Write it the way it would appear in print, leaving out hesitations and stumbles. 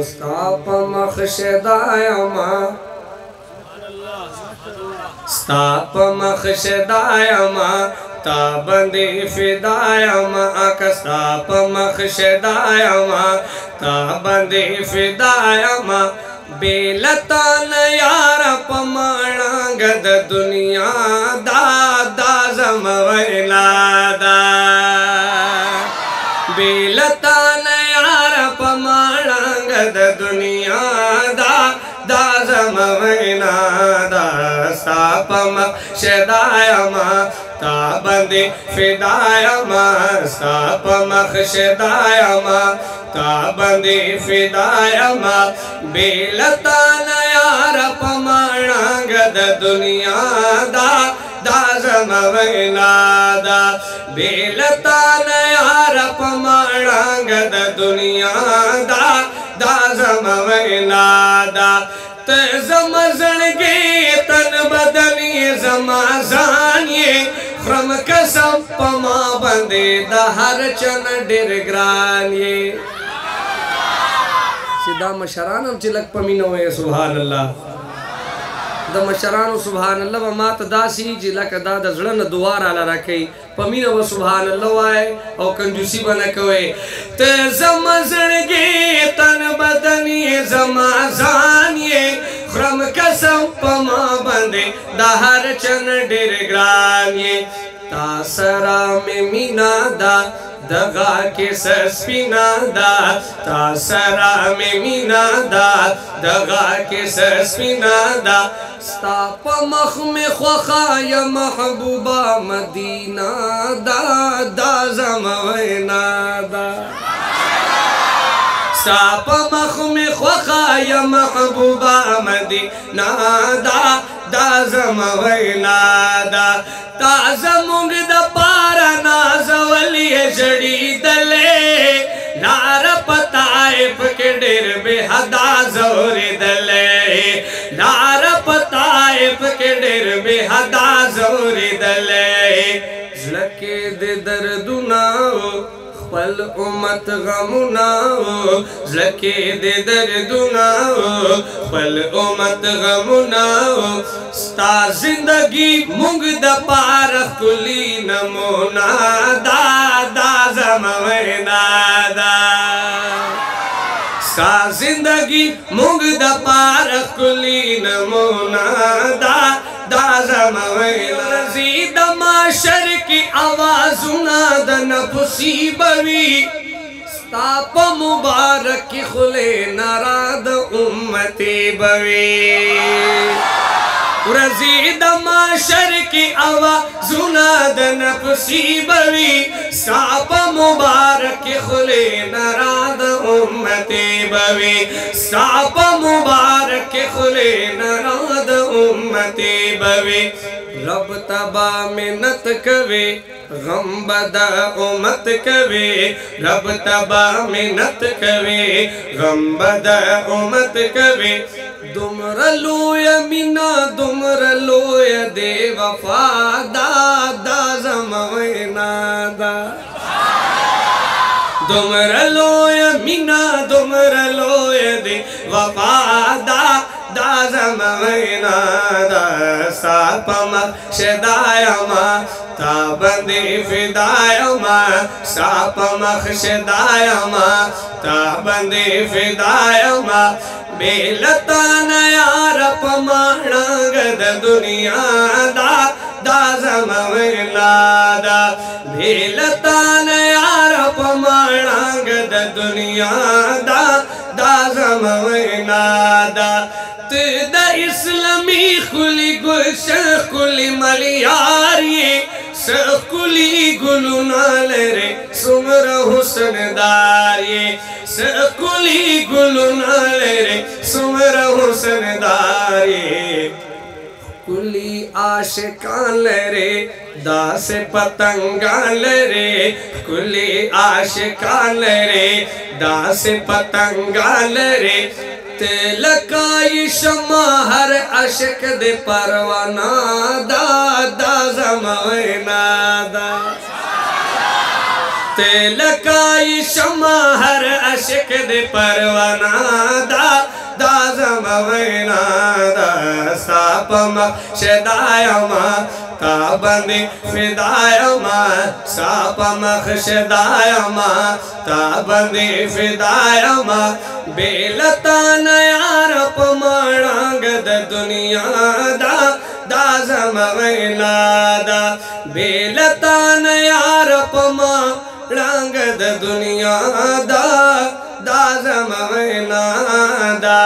स्ताप मखशदायमा स्ताप मखशदायमा ताबंदी फिदायमा स्ताप मखशदायमा ताबंदी फिदायमा बेलतान यार पमाणांगद दुनिया दादा जमवैलादा बेलतान यार पमाणांगद दुनिया दादा जमवैलादा सापम शदायमा ताबंदी फिदायमा सापम शदायमा ताबंदी फिदायमा बेलतान यार पमाणांगद दुनिया दादा जमवैलादा बेलतान यार पमाणांगद दुनिया दादा जमवैलादा तजमजन गे तन बदनी जमाजानिए ख्रम कसम पमा बंदे दहर चन डिरग्रानिए सीधा मशरानम चिलक पमीनो है सुभान अल्लाह द मशरानो सुभान अल्लाह व मात दासी जिलक दाद जड़न दुआर आला रखे पमीनो व सुभान अल्लाह आए और कंजूसी बना कोए ते जमजन गे तन बदनी जमाजानिए ख्रम कसम पमा बंदे दहर चन डिरग्रानिए तासरा में मीनादा दगा के सस्पिनादा तासरा में मीनादा दगा के सस्पिनादा स्ताप मख में ख्वाखा या महबूबा मदीना दादा जमवैनादा स्ताप मख में ख्वाखा या महबूबा मदीना दादा जमवैनादा ताज़ा मुंग द पारा नाज़वलिए जड़ी दले नार पताइफ के डेर बेहदा जोरे दले नार पताइफ के डेर बेहदा जोरे दले झलके दे दर्दुनाओ पल उमत गमुनाओ झलके दे दर्दुनाओ पल उमत गमुनाओ स्ता जिंदगी मुंग द पार कुली नमोना दादा जमवैनादा सा जिंदगी मुंग द पार कुली नमोना दादा जमवैना जीद माशर की आवाज उनाद नफसी बवी स्ताप मुबारक की खुले नाराद उम्मती बवी रज़ीद माशर की आवाज़ उनाद नफसी बवी साप मुबारक खुले नाराद उम्मती बवी साप मुबारक खुले नाराद उम्मती बवी रब तबा मिन्नत कवे गम बदा उम्मत कवे रब तबा मिन्नत कवे गम बदा उम्मत कवे दुमर लोय मीना दुमर लोय दे वफा दादा जमवैनादा दुमर लोय मीना दुमर लोय दे वफा दादा जमवैनादा सापम शदायमा ताबंदी फिदायमा सापम शदायमा ताबंदी फिदायमा बेलतान यार पमाणांगद दुनिया दादा जमवैनादा बेलतान यार पमाणांगद दुनिया दादा जमवैनादा तुद इस्लामी खुली गुलशन खुली मलियारिये सकुली गुलुनाल रे सुमर हुसन दारिये सकुली गुलुनाल रे सुमर हुसन दारिये कुली आशिकान रे दास पतंगान रे कुली आशिकान रे दास पतंगान रे तिलकाई शमा हर अशक दे परवाना दादा जमवैनादा तिलकाई शमा हर अशक दे परवाना मवैना दा सापम शेदायमा ताबंदी फिदायमा सापम शेदायमा ताबंदी फिदायमा बेलतान यार पमाणांगद दुनिया दा दाजम वैनादा बेलतान यार पमाणांगद दुनिया दा दाजम वैनादा।